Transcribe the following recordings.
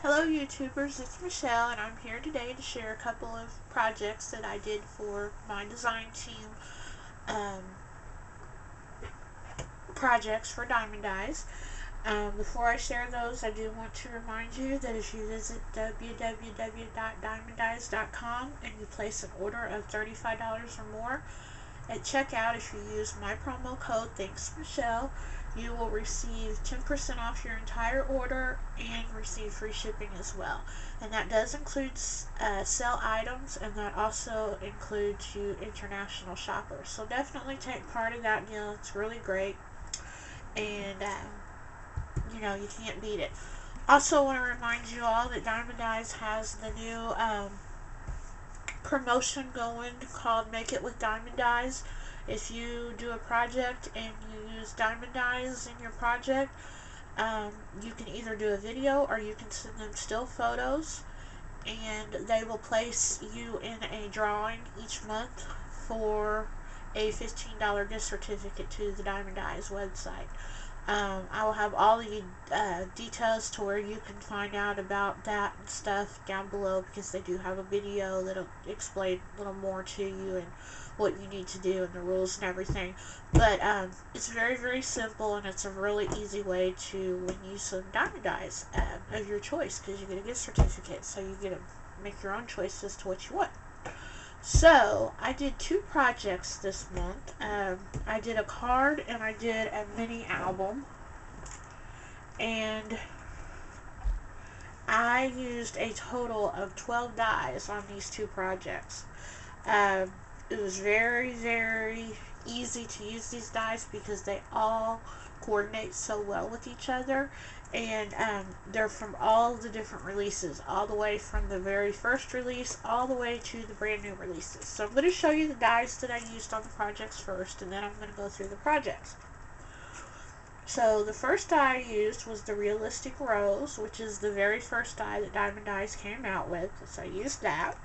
Hello YouTubers, it's Michelle and I'm here today to share a couple of projects that I did for my design team um, projects for Diemond Dies. Before I share those, I do want to remind you that if you visit www.diemonddies.com and you place an order of $35 or more, at checkout, if you use my promo code, Thanks Michelle, you will receive 10% off your entire order and receive free shipping as well. And that does include sell items, and that also includes you international shoppers. So definitely take part in that deal. It's really great, and you can't beat it. Also, want to remind you all that Diemond Dies has the new promotion going called Make It with Diemond Dies. If you do a project and you use Diemond Dies in your project, you can either do a video or you can send them still photos, and they will place you in a drawing each month for a $15 gift certificate to the Diemond Dies website. I will have all the details to where you can find out about that and stuff down below, because they do have a video that'll explain a little more to you and what you need to do and the rules and everything. But it's very, very simple, and it's a really easy way to win you some Diemond Dies of your choice, because you get a gift certificate, so you get to make your own choice as to what you want. So, I did two projects this month. I did a card and I did a mini album. And I used a total of 12 dies on these two projects. It was very, very easy to use these dies because they all coordinate so well with each other. And they're from all the different releases, all the way from the very first release all the way to the brand new releases. So I'm going to show you the dies that I used on the projects first, and then I'm going to go through the projects. So the first die I used was the Realistic Rose, which is the very first die that Diemond Dies came out with. So I used that.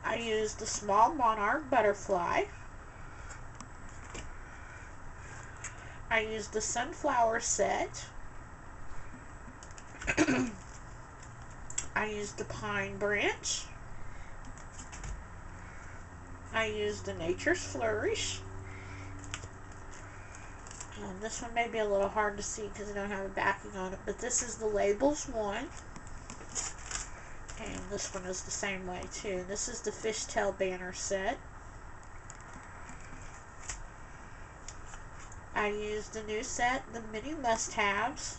I used the Small Monarch Butterfly. I used the Sunflower set. I used the Pine Branch. I used the Nature's Flourish. This one may be a little hard to see because I don't have a backing on it, but this is the Labels one. And this one is the same way too. This is the Fishtail banner set. I used the new set, the mini must-haves.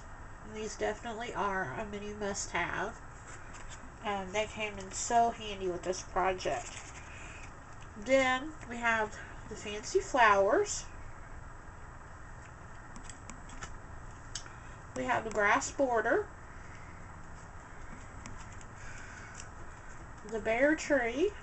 These definitely are a mini must-have. They came in so handy with this project. Then we have the Fancy Flowers. We have the Grass Border. The Bare Tree.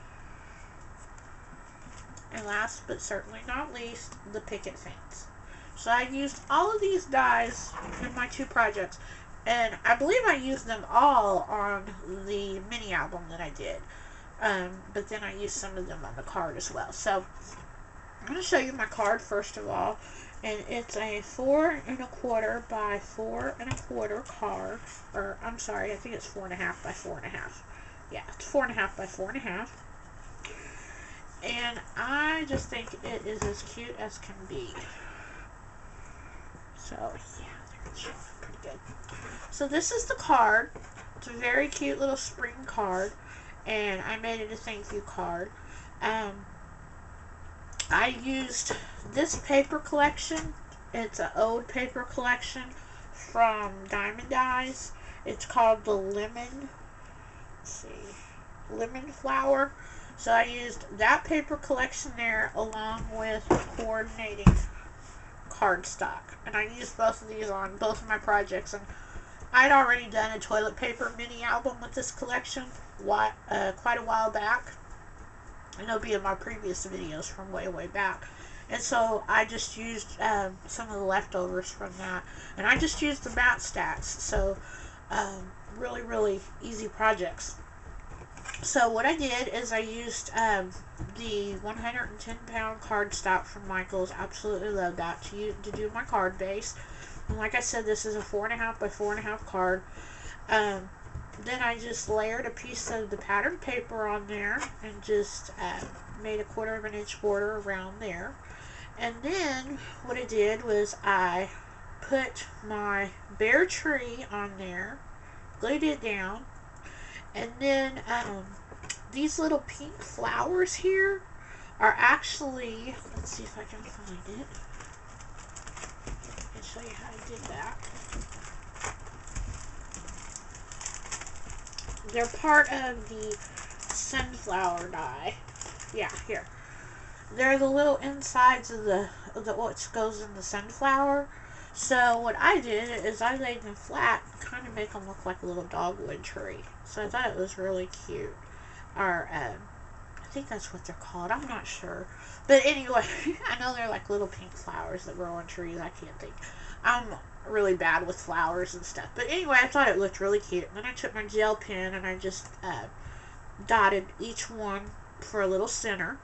And last but certainly not least, the Picket Fence. So I used all of these dies in my two projects, and I believe I used them all on the mini album that I did, but then I used some of them on the card as well. So I'm going to show you my card first of all, and it's a 4 1/4 by 4 1/4 card, or I'm sorry, I think it's 4 1/2 by 4 1/2. Yeah, it's 4 1/2 by 4 1/2. And I just think it is as cute as can be. So, yeah, it's showing pretty good. So this is the card. It's a very cute little spring card, and I made it a thank you card. I used this paper collection. It's an old paper collection from Diemond Dies. It's called the Lemon Flower. So I used that paper collection there along with coordinating cardstock, and I used both of these on both of my projects. And I'd already done a toilet paper mini album with this collection quite a while back, and it'll be in my previous videos from way back. And so I just used some of the leftovers from that, and I just used the mat stacks. So really easy projects. So what I did is I used the 110-pound cardstock from Michaels. Absolutely love that to do my card base. And like I said, this is a 4 1/2 by 4 1/2 card. Then I just layered a piece of the pattern paper on there and just made a 1/4 inch border around there. And then what I did was I put my bear tree on there, glued it down, and then these little pink flowers here are actually, let's see if I can find it. I can show you how I did that. They're part of the sunflower dye. Yeah, here. They're the little insides of the what goes in the sunflower. So what I did is I laid them flat and kind of make them look like a little dogwood tree. So I thought it was really cute. Or I think that's what they're called. I'm not sure. But anyway, I know they're like little pink flowers that grow on trees. I can't think. I'm really bad with flowers and stuff. But anyway, I thought it looked really cute. And then I took my gel pen and I just dotted each one for a little center.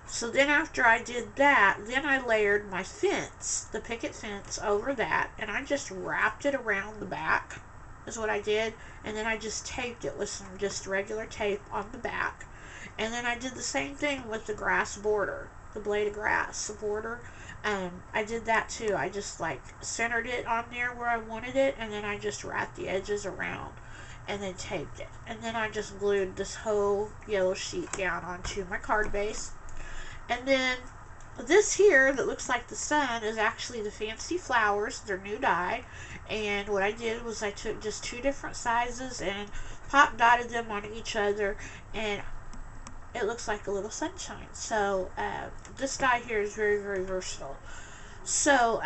So then after I did that, then I layered my fence, the picket fence, over that. And I just wrapped it around the back, is what I did. And then I just taped it with some just regular tape on the back. And then I did the same thing with the grass border, the blade of grass border. I did that too. I just like centered it on there where I wanted it, and then I just wrapped the edges around and then taped it. And then I just glued this whole yellow sheet down onto my card base. And then this here that looks like the sun is actually the fancy flowers, their new dye. And what I did was I took just 2 different sizes and pop dotted them on each other, and it looks like a little sunshine. So this dye here is very, very versatile. So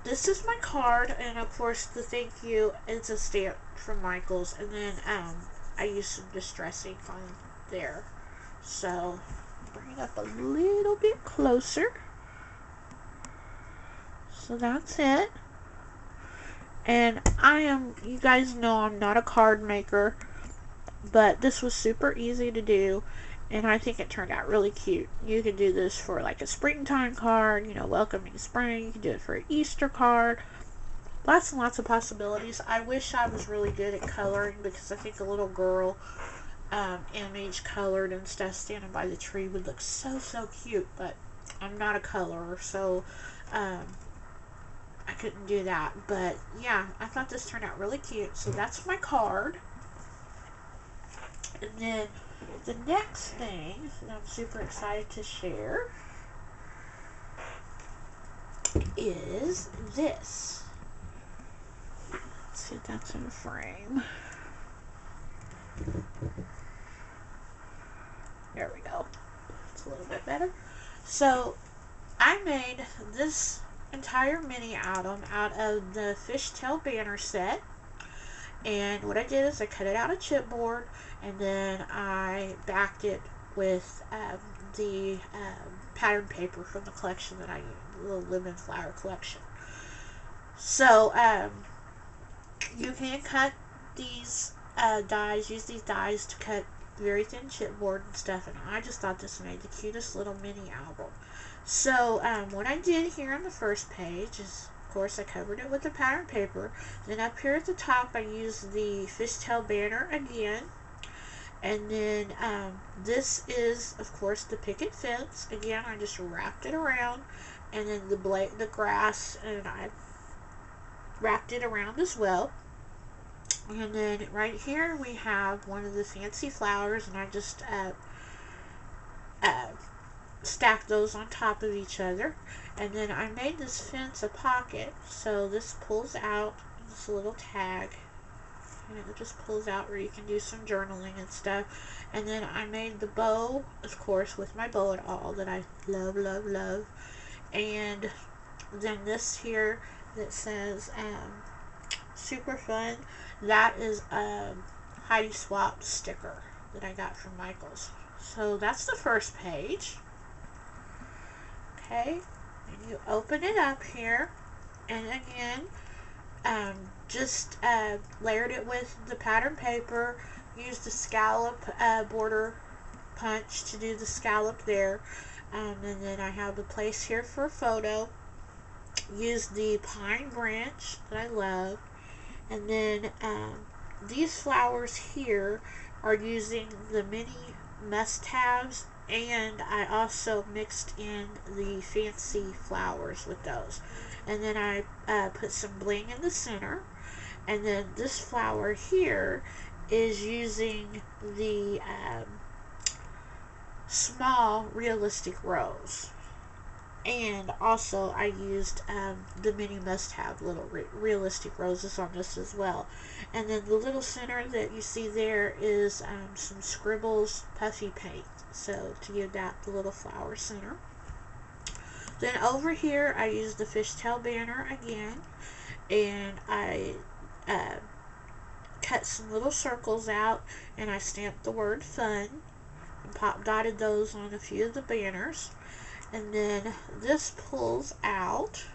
this is my card, and of course the thank you is a stamp from Michaels, and then I used some distressing on there. So bring it up a little bit closer. So that's it. And you guys know I'm not a card maker, but this was super easy to do, and I think it turned out really cute. You can do this for like a springtime card, you know, welcoming spring. You can do it for an Easter card. Lots and lots of possibilities. I wish I was really good at coloring, because I think a little girl image colored and stuff standing by the tree would look so, so cute, but I'm not a colorer, so I couldn't do that. But yeah, I thought this turned out really cute. So that's my card. And then the next thing that I'm super excited to share is this. Let's see if that's in the frame. There we go. It's a little bit better. So I made this entire mini album out of the Fishtail banner set. And what I did is I cut it out of chipboard, and then I backed it with the pattern paper from the collection that I used, the Lemon Flower collection. So you can cut these dies, use these dies to cut very thin chipboard and stuff, and I just thought this made the cutest little mini album. So what I did here on the first page is, of course, I covered it with the pattern paper. Then up here at the top I used the Fishtail banner again, and then this is, of course, the picket fence. Again, I just wrapped it around, and then the grass, and I wrapped it around as well. And then right here we have one of the fancy flowers, and I just stacked those on top of each other. And then I made this fence a pocket, so this pulls out, this little tag, and it just pulls out where you can do some journaling and stuff. And then I made the bow, of course, with my bow and all that I love, love, love. And then this here that says super fun, that is a Heidi Swap sticker that I got from Michaels. So that's the first page. Okay, and you open it up here, and again, just layered it with the pattern paper, used the scallop border punch to do the scallop there, and then I have the place here for a photo. Used the pine branch that I love, and then these flowers here are using the mini must-haves, and I also mixed in the fancy flowers with those. And then I put some bling in the center. And then this flower here is using the small realistic rose. And also I used the mini must-have little realistic roses on this as well. And then the little center that you see there is some Scribbles puffy paint, so to give that the little flower center. Then over here I used the fishtail banner again, and I cut some little circles out, and I stamped the word fun and pop dotted those on a few of the banners. And then this pulls out,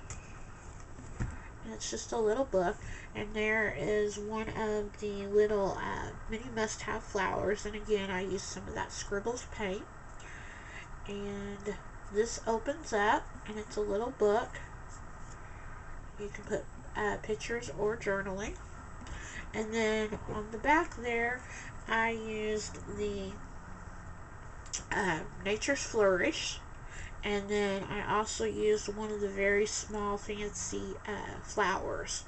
and it's just a little book, and there is one of the little mini must-have flowers, and again I used some of that Scribbles paint. And this opens up, and it's a little book. You can put pictures or journaling. And then on the back there I used the Nature's Flourish. And then I also used one of the very small fancy flowers.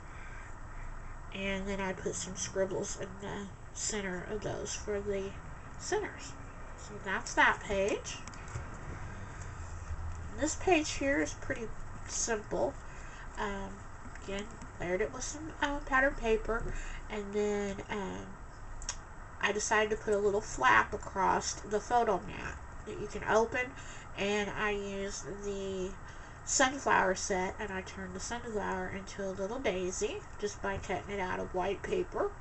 And then I put some scribbles in the center of those for the centers. So that's that page. And this page here is pretty simple. Again, layered it with some pattern paper. And then I decided to put a little flap across the photo mat that you can open. And I used the sunflower set, and I turned the sunflower into a little daisy just by cutting it out of white paper.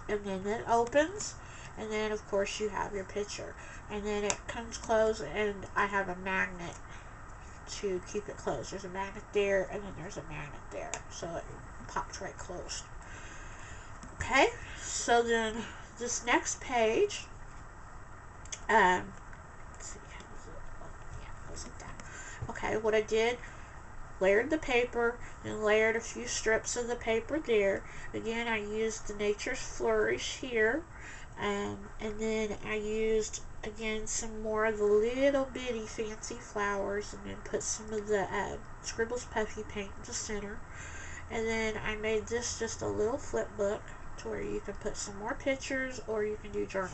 And then it opens, and then of course you have your picture. And then it comes closed, and I have a magnet to keep it closed. There's a magnet there, and then there's a magnet there, so it pops right closed. Okay, so then this next page, let's see, like that. Okay, what I did, layered the paper and layered a few strips of the paper there. Again, I used the Nature's Flourish here, and then I used again some more of the little bitty fancy flowers, and then put some of the Scribbles puffy paint in the center. And then I made this just a little flip book to where you can put some more pictures or you can do journaling.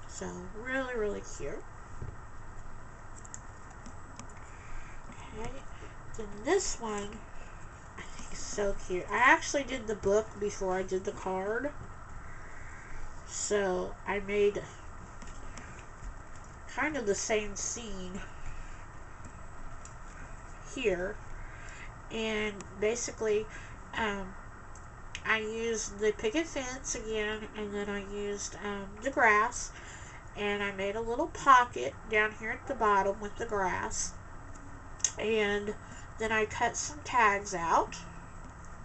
So really, really cute. Okay, then this one I think is so cute. I actually did the book before I did the card, so I made kind of the same scene here, and basically I used the picket fence again, and then I used the grass, and I made a little pocket down here at the bottom with the grass. And then I cut some tags out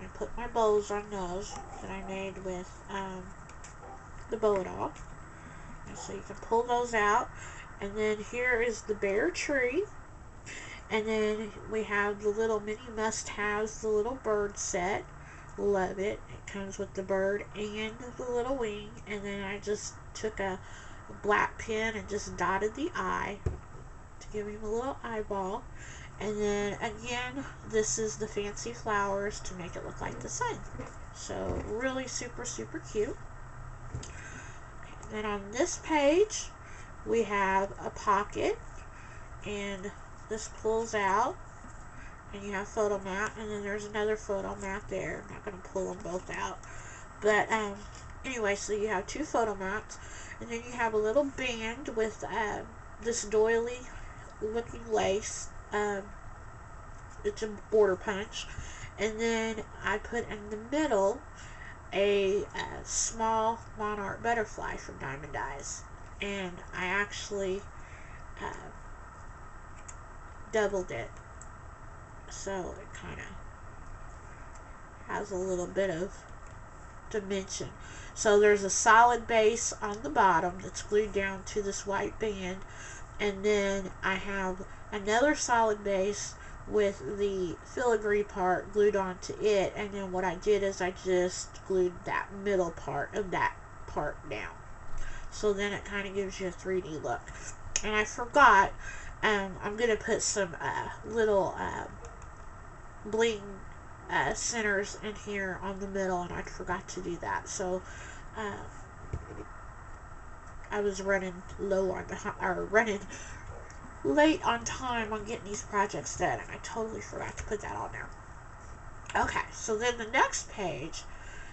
and put my bows on those that I made with the bow it off. And so you can pull those out. And then here is the bare tree. And then we have the little mini must-haves, the little bird set. Love it. It comes with the bird and the little wing. And then I just took a black pen and just dotted the eye to give him a little eyeball. And then again, this is the fancy flowers to make it look like the sun. So really super, super cute. Okay, then on this page, we have a pocket, and this pulls out, and you have photo mat, and then there's another photo mat there. I'm not going to pull them both out. But anyway, so you have two photo mats, and then you have a little band with this doily looking lace. It's a border punch, and then I put in the middle a small monarch butterfly from Diemond Dies, and I actually doubled it, so it kind of has a little bit of dimension. So there's a solid base on the bottom that's glued down to this white band, and then I have another solid base with the filigree part glued onto it, and then what I did is I just glued that middle part of that part down. So then it kind of gives you a 3D look. And I forgot, I'm going to put some little bling centers in here on the middle, and I forgot to do that. So I was running low on the, or running late on time on getting these projects done, and I totally forgot to put that on there. Okay, so then the next page,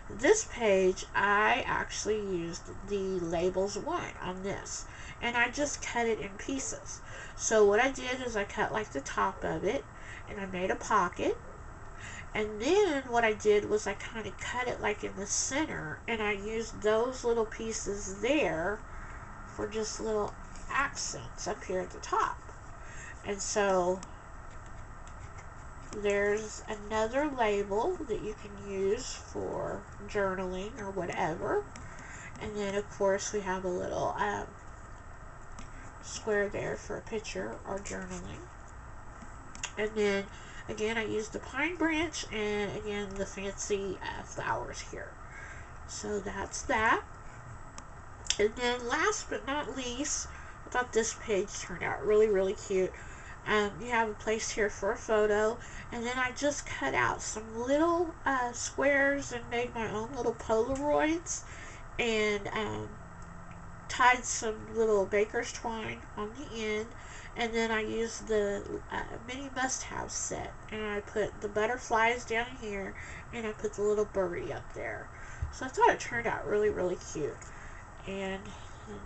this page, I actually used the labels one on this, and I just cut it in pieces. So what I did is I cut like the top of it, and I made a pocket, and then what I did was I kind of cut it like in the center, and I used those little pieces there for just little accents up here at the top. And so there's another label that you can use for journaling or whatever. And then of course we have a little square there for a picture or journaling. And then again I used the pine branch, and again the fancy flowers here. So that's that. And then last but not least, I thought this page turned out really, really cute. You have a place here for a photo, and then I just cut out some little squares and made my own little Polaroids, and tied some little baker's twine on the end, and then I used the mini must-have set, and I put the butterflies down here, and I put the little birdie up there. So I thought it turned out really, really cute. And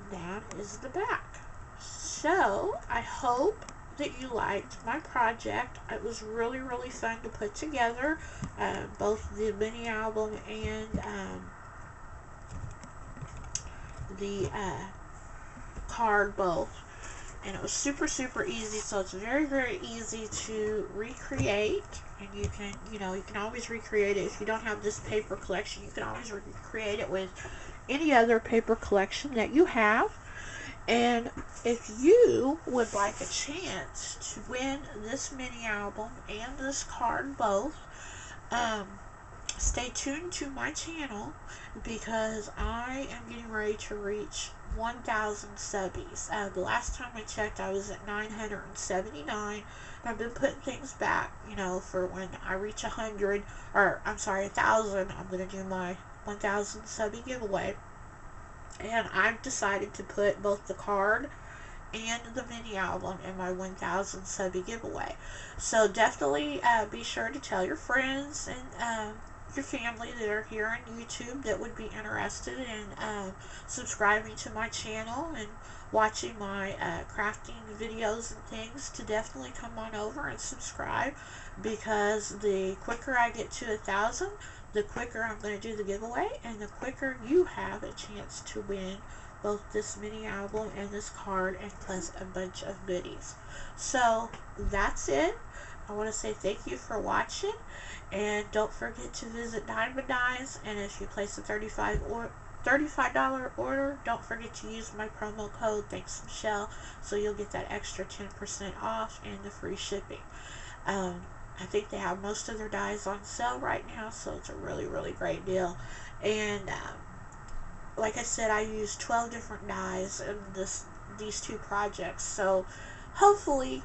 that is the back. So I hope that you liked my project. It was really, really fun to put together, both the mini album and the card both. And it was super, super easy. So it's very, very easy to recreate. And you can, you can always recreate it. If you don't have this paper collection, you can always recreate it with any other paper collection that you have. And if you would like a chance to win this mini album and this card both, stay tuned to my channel, because I am getting ready to reach 1,000 subbies. The last time I checked, I was at 979. I've been putting things back, for when I reach 100, or I'm sorry, 1,000. I'm going to do my 1,000 subby giveaway. And I've decided to put both the card and the mini album in my 1,000 subby giveaway. So definitely be sure to tell your friends and your family that are here on YouTube that would be interested in subscribing to my channel and watching my crafting videos and things, to definitely come on over and subscribe, because the quicker I get to 1,000, the quicker I'm going to do the giveaway, and the quicker you have a chance to win both this mini album and this card, and plus a bunch of goodies. So that's it. I want to say thank you for watching, and don't forget to visit Diemond Dies, and if you place a $35 order, don't forget to use my promo code Thanks Michelle, so you'll get that extra 10% off and the free shipping. I think they have most of their dies on sale right now, so it's a really, really great deal. And like I said, I used 12 different dies in these two projects, so hopefully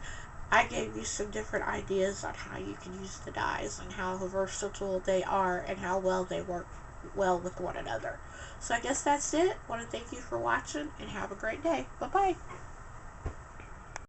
I gave you some different ideas on how you can use the dies and how versatile they are and how well they work well with one another. So I guess that's it. I want to thank you for watching, and have a great day. Bye-bye.